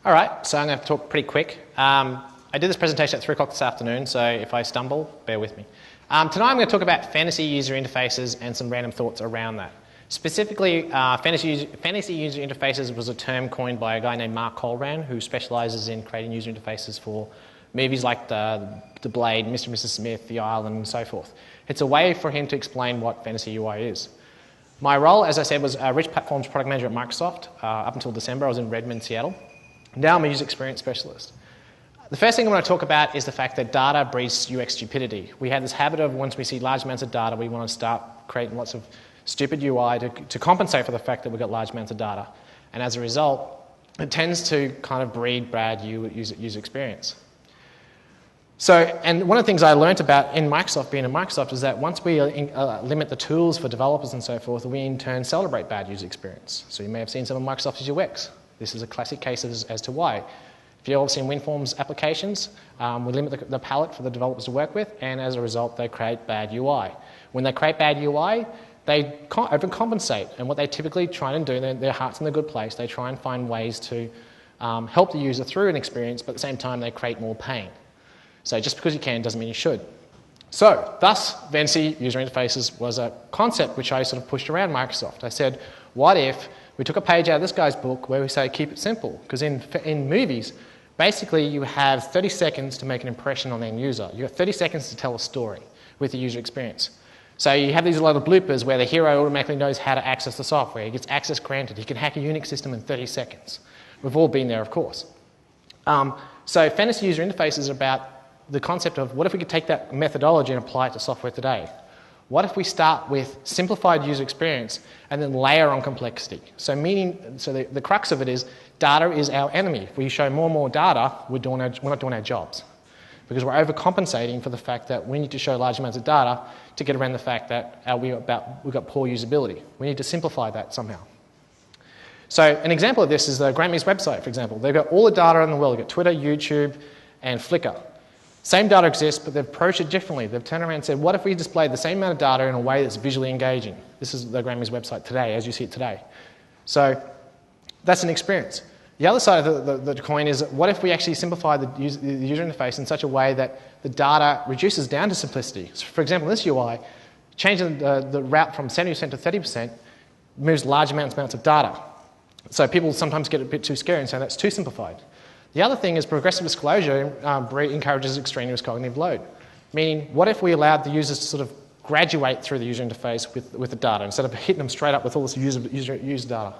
All right, so I'm going to talk pretty quick. I did this presentation at 3 o'clock this afternoon, so if I stumble, bear with me. Tonight I'm going to talk about fantasy user interfaces and some random thoughts around that. Specifically, fantasy user interfaces was a term coined by a guy named Mark Colran, who specialises in creating user interfaces for movies like The Blade, Mr. and Mrs. Smith, The Island, and so forth. It's a way for him to explain what fantasy UI is. My role, as I said, was a Rich Platforms Product Manager at Microsoft. Up until December, I was in Redmond, Seattle. Now I'm a user experience specialist. The first thing I want to talk about is the fact that data breeds UX stupidity. We have this habit of once we see large amounts of data, we want to start creating lots of stupid UI to compensate for the fact that we've got large amounts of data. And as a result, it tends to kind of breed bad user experience. So, and one of the things I learned about in Microsoft, being in Microsoft, is that once we limit the tools for developers and so forth, we in turn celebrate bad user experience. So you may have seen some of Microsoft's UX. This is a classic case as to why. If you've all seen WinForms applications, we limit the palette for the developers to work with, and as a result, they create bad UI. When they create bad UI, they overcompensate, and what they typically try and do, their heart's in a good place, they try and find ways to help the user through an experience, but at the same time, they create more pain. So just because you can doesn't mean you should. So, thus, fantasy user interfaces was a concept which I sort of pushed around Microsoft. I said, what if we took a page out of this guy's book where we say, keep it simple? Because in movies, basically you have 30 seconds to make an impression on the end user. You have 30 seconds to tell a story with the user experience. So you have these little bloopers where the hero automatically knows how to access the software. He gets access granted. He can hack a Unix system in 30 seconds. We've all been there, of course. So fantasy user interfaces is about the concept of what if we could take that methodology and apply it to software today? What if we start with simplified user experience and then layer on complexity? So the crux of it is data is our enemy. If we show more and more data, we're not doing our jobs. Because we're overcompensating for the fact that we need to show large amounts of data to get around the fact that we've got poor usability. We need to simplify that somehow. So an example of this is the Grammys website, for example. They've got all the data in the world. They've got Twitter, YouTube, and Flickr. Same data exists, but they've approached it differently. They've turned around and said, what if we displayed the same amount of data in a way that's visually engaging? This is the Grammys website today, as you see it today. So that's an experience. The other side of the coin is, what if we actually simplify the user interface in such a way that the data reduces down to simplicity? So for example, in this UI, changing the route from 70% to 30% moves large amounts of data. So people sometimes get a bit too scary and say that's too simplified. The other thing is progressive disclosure encourages extraneous cognitive load. Meaning, what if we allowed the users to sort of graduate through the user interface with the data instead of hitting them straight up with all this user data?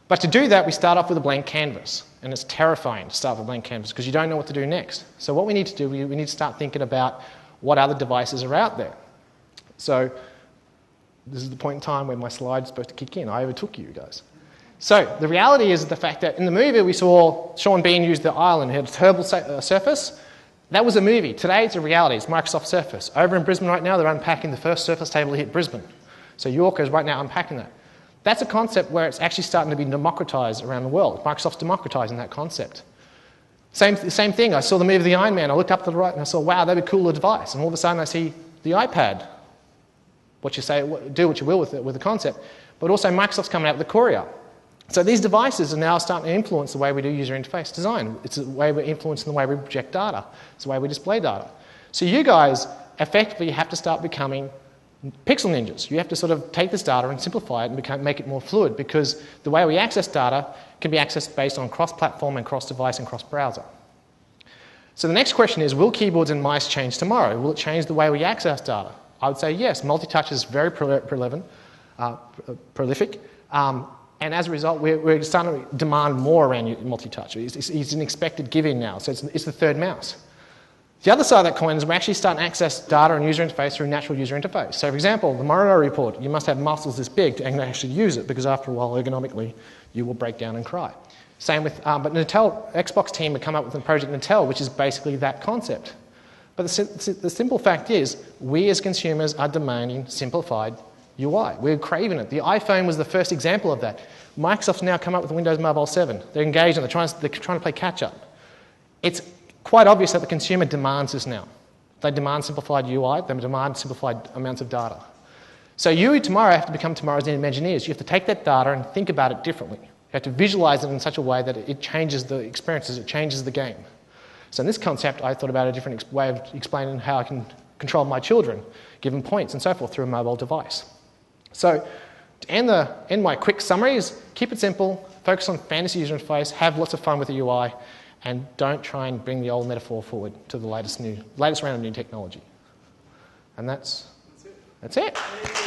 But to do that, we start off with a blank canvas. And it's terrifying to start with a blank canvas because you don't know what to do next. So what we need to do, we need to start thinking about what other devices are out there. So this is the point in time where my slide's supposed to kick in. I overtook you guys. So the reality is the fact that in the movie we saw Sean Bean use the island. He had a terrible Surface. That was a movie. Today it's a reality. It's Microsoft Surface. Over in Brisbane right now, they're unpacking the first Surface table to hit Brisbane. So Yorker is right now unpacking that. That's a concept where it's actually starting to be democratized around the world. Microsoft's democratizing that concept. Same thing. I saw the movie The Iron Man. I looked up to the right and I saw, wow, that'd be a cooler device. And all of a sudden I see the iPad. What you say, do what you will with the concept. But also Microsoft's coming out with the Courier. So these devices are now starting to influence the way we do user interface design. It's the way we're influencing the way we project data. It's the way we display data. So you guys effectively have to start becoming pixel ninjas. You have to sort of take this data and simplify it and make it more fluid, because the way we access data can be accessed based on cross-platform and cross-device and cross-browser. So the next question is, will keyboards and mice change tomorrow? Will it change the way we access data? I would say yes. Multi-touch is very prolific. And as a result, we're starting to demand more around multi-touch. It's an expected give-in now, so it's the third mouse. The other side of that coin is we're actually starting to access data and user interface through natural user interface. So for example, the Minority Report, you must have muscles this big to actually use it, because after a while, ergonomically, you will break down and cry. Same with, but Xbox team have come up with a project Natel, which is basically that concept. But the simple fact is, we as consumers are demanding simplified UI. We're craving it. The iPhone was the first example of that. Microsoft's now come up with Windows Mobile 7. They're engaged and they're trying to play catch-up. It's quite obvious that the consumer demands this now. They demand simplified UI. They demand simplified amounts of data. So you tomorrow have to become tomorrow's engineers. You have to take that data and think about it differently. You have to visualize it in such a way that it changes the experiences, it changes the game. So in this concept, I thought about a different way of explaining how I can control my children, give them points and so forth through a mobile device. So to end my quick summaries, keep it simple, focus on fantasy user interface, have lots of fun with the UI, and don't try and bring the old metaphor forward to the latest round of new technology. And that's it.